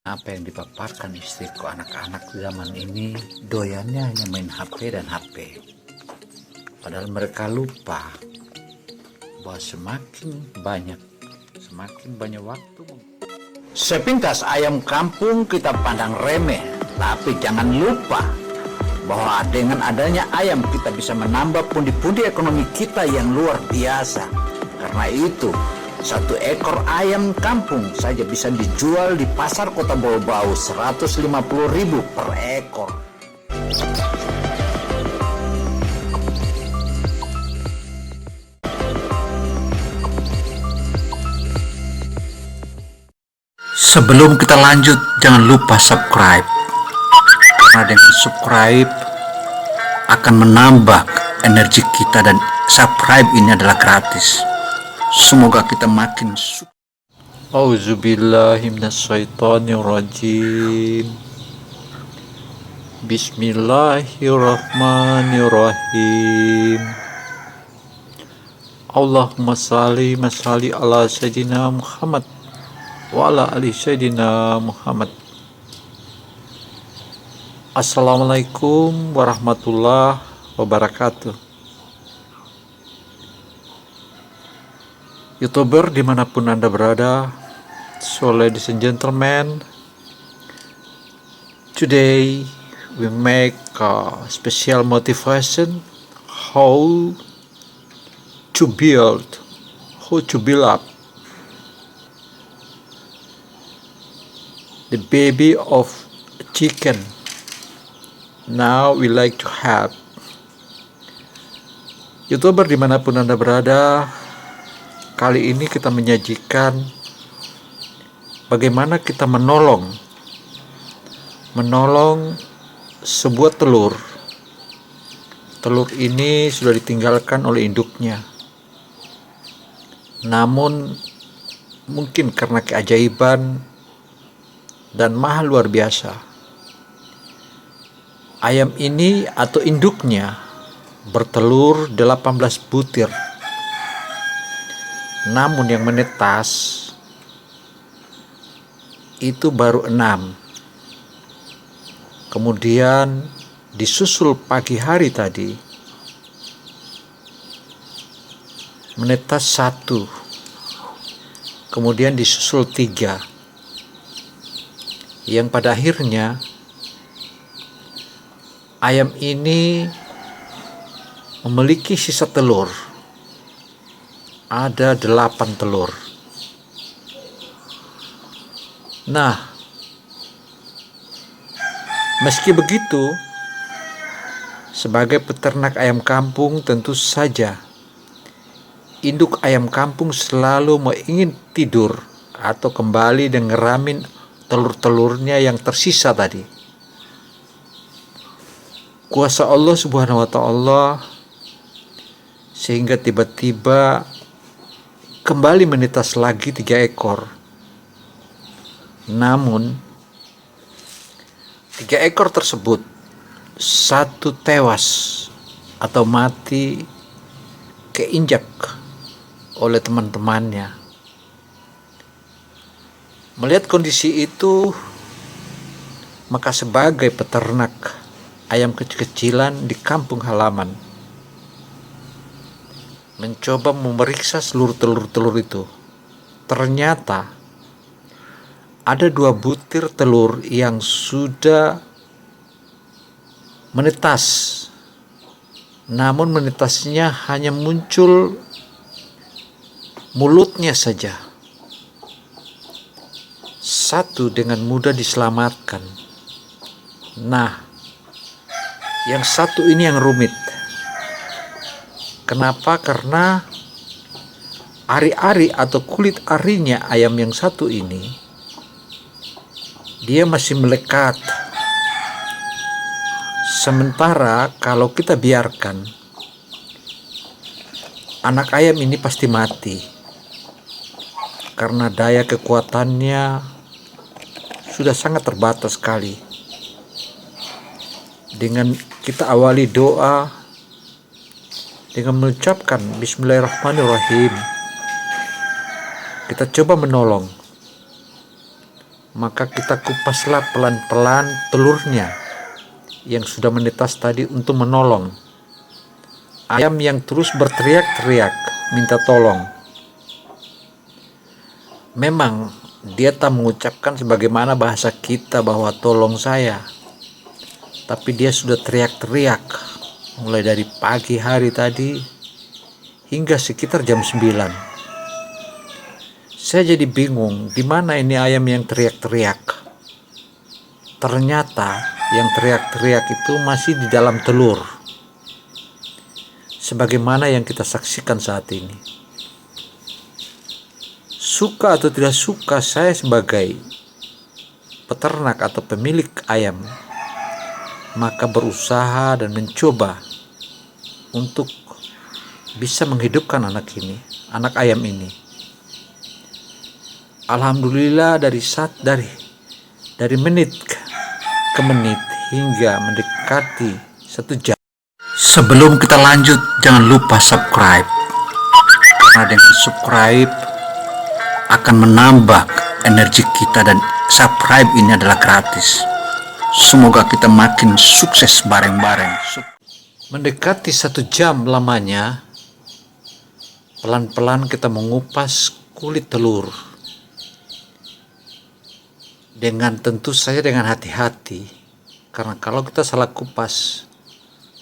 Apa yang dipaparkan istriku, anak-anak zaman ini doyannya hanya main HP dan HP. Padahal mereka lupa bahwa semakin banyak waktu. Sepintas ayam kampung kita pandang remeh, tapi jangan lupa bahwa dengan adanya ayam kita bisa menambah pundi-pundi ekonomi kita yang luar biasa. Karena itu, satu ekor ayam kampung saja bisa dijual di pasar kota Bau-Bau 150.000 per ekor. Sebelum kita lanjut, jangan lupa subscribe. Karena dengan subscribe akan menambah energi kita dan subscribe ini adalah gratis. Semoga kita makin Auzubillahiminasyaitonirrajim. Bismillahirrahmanirrahim. Allahumma salli ala Sayyidina Muhammad wa ala ali Sayyidina Muhammad. Assalamualaikum warahmatullahi wabarakatuh. YouTuber dimanapun Anda berada, so ladies and gentlemen, today we make a special motivation how to build up the baby of chicken. Now we like to have. YouTuber dimanapun Anda berada, kali ini kita menyajikan bagaimana kita menolong sebuah telur. Telur ini sudah ditinggalkan oleh induknya. Namun mungkin karena keajaiban dan mahal luar biasa, ayam ini atau induknya bertelur 18 butir. Namun yang menetas itu baru 6. Kemudian disusul pagi hari tadi menetas 1. Kemudian disusul 3. Yang pada akhirnya ayam ini memiliki sisa telur. Ada 8 telur. Nah, meski begitu, sebagai peternak ayam kampung tentu saja induk ayam kampung selalu ingin tidur atau kembali dan ngeramin telur-telurnya yang tersisa tadi. Kuasa Allah Subhanahu wa ta'ala sehingga tiba-tiba kembali menetas lagi 3 ekor. Namun 3 ekor tersebut, 1 tewas atau mati keinjak oleh teman-temannya. Melihat kondisi itu, maka sebagai peternak ayam kecil-kecilan di kampung halaman, mencoba memeriksa seluruh telur-telur itu. Ternyata ada 2 butir telur yang sudah menetas. Namun menetasnya hanya muncul mulutnya saja. 1 dengan mudah diselamatkan. Nah, yang 1 ini yang rumit. Kenapa? Karena ari-ari atau kulit arinya ayam yang 1 ini, dia masih melekat. Sementara kalau kita biarkan, anak ayam ini pasti mati. Karena daya kekuatannya sudah sangat terbatas sekali. Dengan kita awali doa dengan mengucapkan Bismillahirrahmanirrahim, kita coba menolong. maka kita kupaslah pelan-pelan telurnya yang sudah menetas tadi untuk menolong ayam yang terus berteriak-teriak minta tolong. Memang dia tak mengucapkan sebagaimana bahasa kita bahwa tolong saya, tapi dia sudah teriak-teriak mulai dari pagi hari tadi hingga sekitar jam 9. Saya jadi bingung, di mana ini ayam yang teriak-teriak? Ternyata yang teriak-teriak itu masih di dalam telur, sebagaimana yang kita saksikan saat ini. Suka atau tidak suka, saya sebagai peternak atau pemilik ayam, maka berusaha dan mencoba untuk bisa menghidupkan anak ayam ini. Alhamdulillah dari menit ke menit hingga mendekati 1 jam. Sebelum kita lanjut, jangan lupa subscribe, karena dengan subscribe akan menambah energi kita, dan subscribe ini adalah gratis. Semoga kita makin sukses bareng-bareng. Mendekati 1 jam lamanya, pelan-pelan kita mengupas kulit telur. Tentu saja dengan hati-hati, karena kalau kita salah kupas,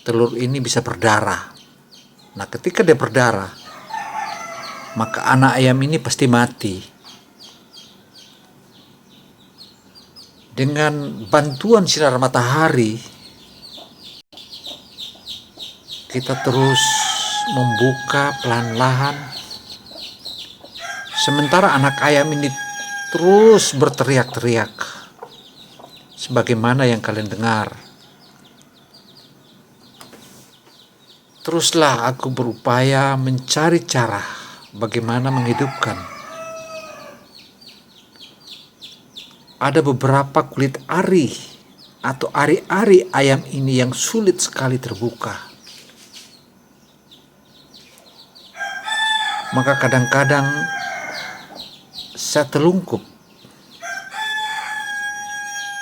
telur ini bisa berdarah. Nah, ketika dia berdarah, maka anak ayam ini pasti mati. Dengan bantuan sinar matahari, kita terus membuka pelan-pelan, sementara anak ayam ini terus berteriak-teriak sebagaimana yang kalian dengar. Teruslah aku berupaya mencari cara bagaimana menghidupkan. Ada beberapa kulit ari atau ari-ari ayam ini yang sulit sekali terbuka. Maka kadang-kadang saya telungkup,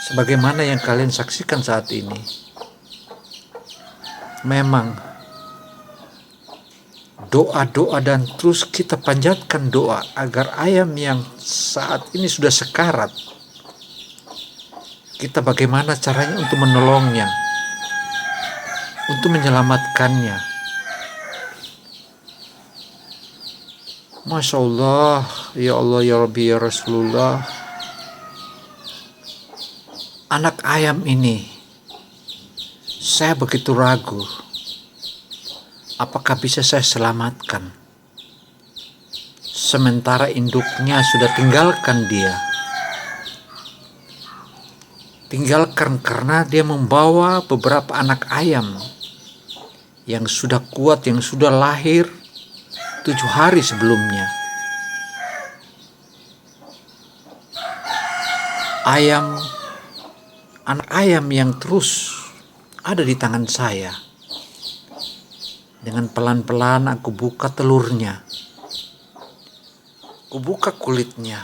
sebagaimana yang kalian saksikan saat ini. Memang doa-doa dan terus kita panjatkan doa agar ayam yang saat ini sudah sekarat, kita bagaimana caranya untuk menolongnya, untuk menyelamatkannya. Masya Allah, ya Allah, ya Rabbi, ya Rasulullah. Anak ayam ini, saya begitu ragu apakah bisa saya selamatkan, sementara induknya sudah tinggalkan dia. Tinggalkan karena dia membawa beberapa anak ayam yang sudah kuat, yang sudah lahir 7 hari sebelumnya. Anak ayam yang terus ada di tangan saya. Dengan pelan-pelan aku buka telurnya, aku buka kulitnya,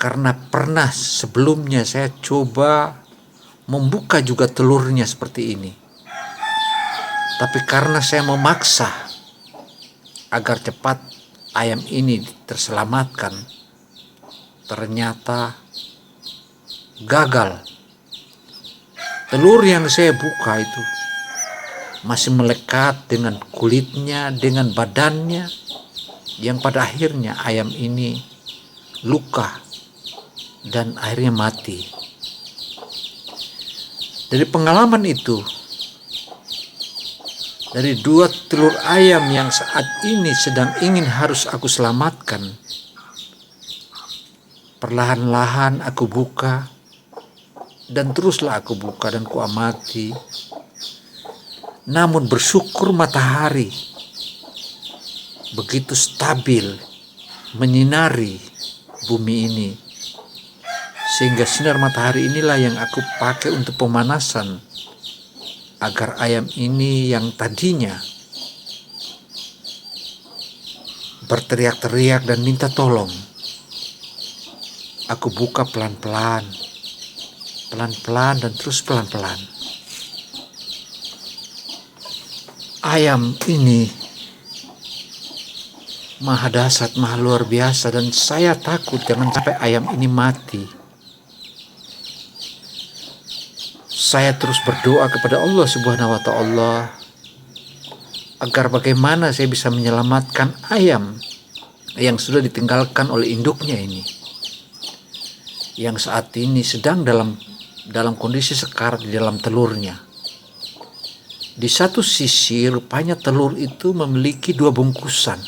karena pernah sebelumnya saya coba membuka juga telurnya seperti ini. Tapi karena saya memaksa agar cepat ayam ini terselamatkan, ternyata gagal. Telur yang saya buka itu masih melekat dengan kulitnya, dengan badannya, yang pada akhirnya ayam ini luka dan akhirnya mati. Dari pengalaman itu, dari 2 telur ayam yang saat ini sedang ingin harus aku selamatkan, perlahan-lahan aku buka, dan teruslah aku buka dan kuamati. Namun bersyukur matahari begitu stabil menyinari bumi ini, sehingga sinar matahari inilah yang aku pakai untuk pemanasan, agar ayam ini yang tadinya berteriak-teriak dan minta tolong, Aku buka pelan-pelan, pelan-pelan dan terus pelan-pelan. Ayam ini maha dahsyat, maha luar biasa, dan saya takut jangan sampai ayam ini mati. Saya terus berdoa kepada Allah Subhanahu wa Ta'ala agar bagaimana saya bisa menyelamatkan ayam yang sudah ditinggalkan oleh induknya ini, yang saat ini sedang dalam kondisi sekarat di dalam telurnya. Di satu sisi rupanya telur itu memiliki 2 bungkusan.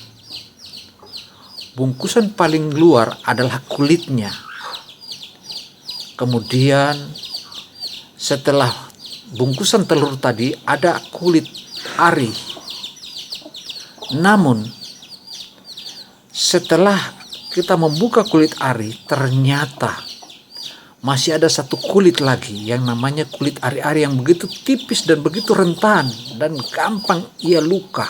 Bungkusan paling luar adalah kulitnya. Kemudian setelah bungkusan telur tadi ada kulit ari. Namun setelah kita membuka kulit ari, ternyata masih ada satu kulit lagi yang namanya kulit ari-ari yang begitu tipis dan begitu rentan dan gampang ia luka.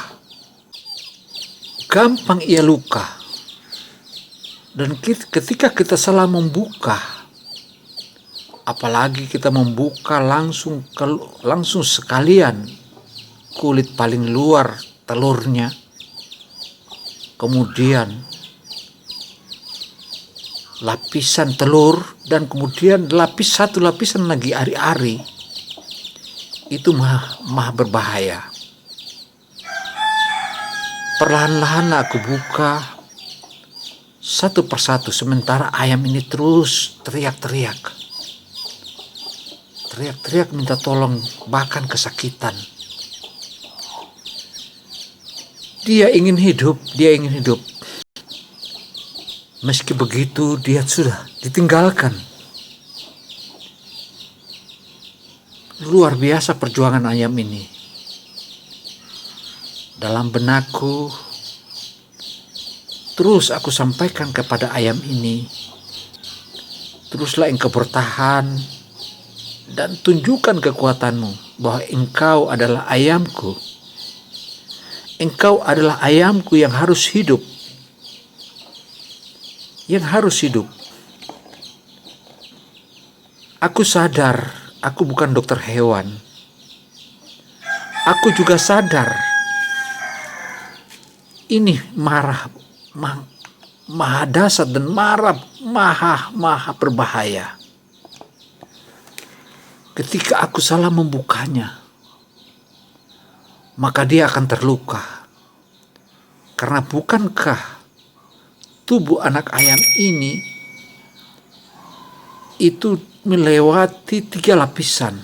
Gampang ia luka. Dan ketika kita salah membuka, apalagi kita membuka langsung sekalian kulit paling luar telurnya, kemudian lapisan telur, dan kemudian satu lapisan lagi ari-ari, itu maha berbahaya. Perlahan-lahan aku buka satu persatu, sementara ayam ini terus teriak-teriak minta tolong, bahkan kesakitan. Dia ingin hidup. Meski begitu dia sudah ditinggalkan. Luar biasa perjuangan ayam ini. Dalam benakku terus aku sampaikan kepada ayam ini, teruslah engkau bertahan dan tunjukkan kekuatanmu bahwa engkau adalah ayamku. Engkau adalah ayamku yang harus hidup. Aku sadar, aku bukan dokter hewan. Aku juga sadar ini maha dahsyat dan maha berbahaya. Ketika aku salah membukanya, maka dia akan terluka. Karena bukankah tubuh anak ayam ini itu melewati 3 lapisan.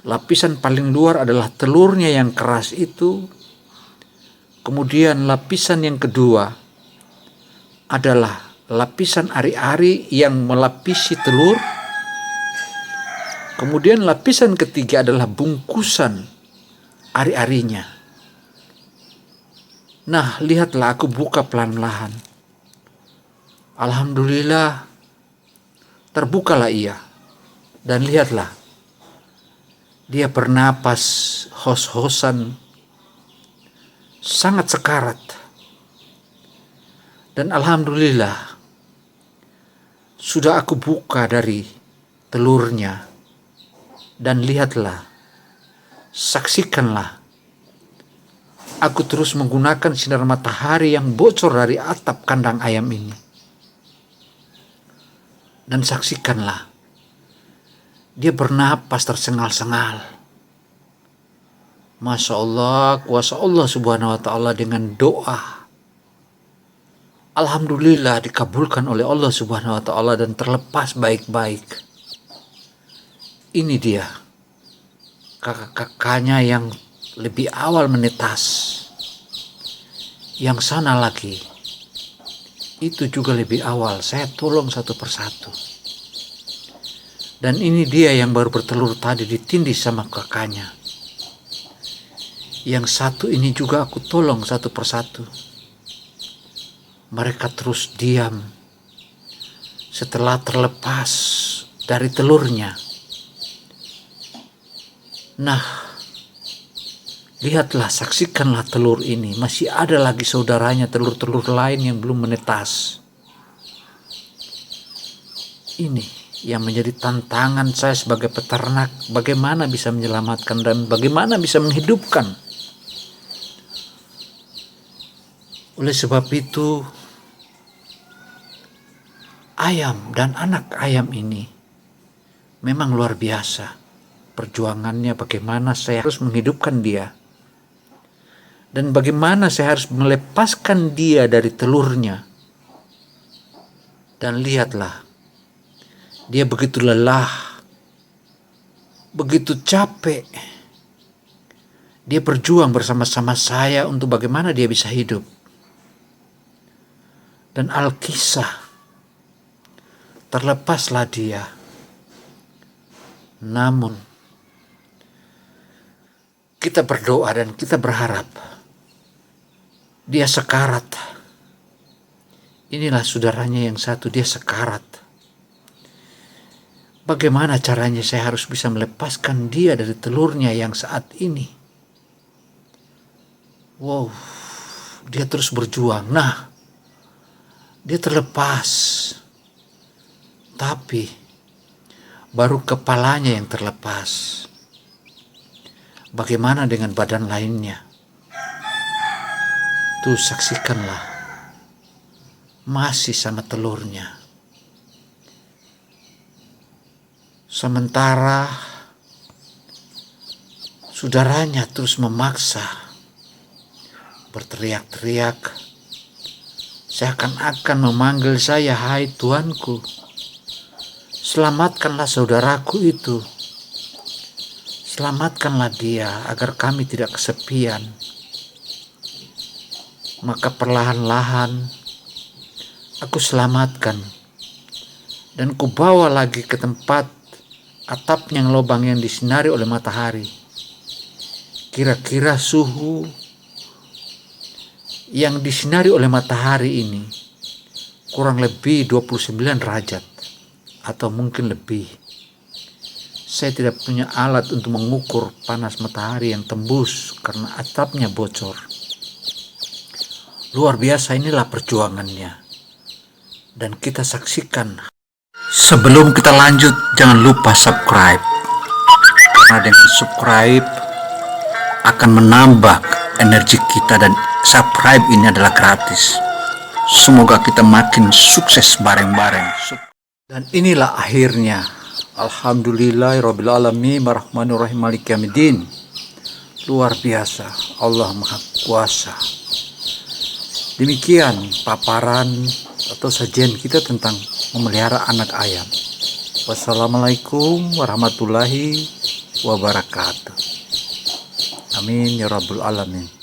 Lapisan paling luar adalah telurnya yang keras itu. Kemudian lapisan yang kedua adalah lapisan ari-ari yang melapisi telur. Kemudian lapisan ketiga adalah bungkusan ari-arinya. Nah, lihatlah, aku buka pelan-pelan. Alhamdulillah, terbukalah ia. Dan lihatlah, dia bernapas hos-hosan, sangat sekarat. Dan alhamdulillah, sudah aku buka dari telurnya. Dan lihatlah, saksikanlah, aku terus menggunakan sinar matahari yang bocor dari atap kandang ayam ini. Dan saksikanlah, dia bernapas tersengal-sengal. Masya Allah, kuasa Allah Subhanahu wa Ta'ala dengan doa. Alhamdulillah dikabulkan oleh Allah Subhanahu wa Ta'ala dan terlepas baik-baik. Ini dia kakak-kakaknya yang lebih awal menetas. Yang sana lagi itu juga lebih awal. Saya tolong satu persatu. Dan ini dia yang baru bertelur tadi ditindih sama kakaknya. Yang satu ini juga aku tolong satu persatu. Mereka terus diam setelah terlepas dari telurnya. Nah, lihatlah, saksikanlah telur ini. Masih ada lagi saudaranya, telur-telur lain yang belum menetas. ini yang menjadi tantangan saya sebagai peternak, bagaimana bisa menyelamatkan dan bagaimana bisa menghidupkan. Oleh sebab itu, ayam dan anak ayam ini memang luar biasa. Perjuangannya bagaimana saya harus menghidupkan dia. Dan bagaimana saya harus melepaskan dia dari telurnya. Dan lihatlah, dia begitu lelah, begitu capek. Dia berjuang bersama-sama saya untuk bagaimana dia bisa hidup. Dan Alkisah, terlepaslah dia. Namun, kita berdoa dan kita berharap dia sekarat. Inilah saudaranya yang satu, dia sekarat. Bagaimana caranya saya harus bisa melepaskan dia dari telurnya yang saat ini? Wow, dia terus berjuang. Nah, dia terlepas. Tapi baru kepalanya yang terlepas. Bagaimana dengan badan lainnya? Tuh, saksikanlah. Masih sama telurnya. Sementara saudaranya terus memaksa, berteriak-teriak, seakan-akan memanggil saya, "Hai Tuanku, selamatkanlah saudaraku itu. Selamatkanlah dia agar kami tidak kesepian." Maka perlahan-lahan aku selamatkan dan kubawa lagi ke tempat atapnya yang lubang yang disinari oleh matahari. Kira-kira suhu yang disinari oleh matahari ini kurang lebih 29 derajat atau mungkin lebih. Saya tidak punya alat untuk mengukur panas matahari yang tembus karena atapnya bocor. Luar biasa, inilah perjuangannya. Dan kita saksikan. Sebelum kita lanjut, jangan lupa subscribe. Karena dengan subscribe akan menambah energi kita dan subscribe ini adalah gratis. Semoga kita makin sukses bareng-bareng. Dan inilah akhirnya. Alhamdulillahirrabbilalamin warahmanirrahim maliki yaumiddin. Luar biasa, Allah Maha Kuasa. Demikian paparan atau sajian kita tentang memelihara anak ayam. Wassalamualaikum warahmatullahi wabarakatuh. Amin ya rabbal alamin.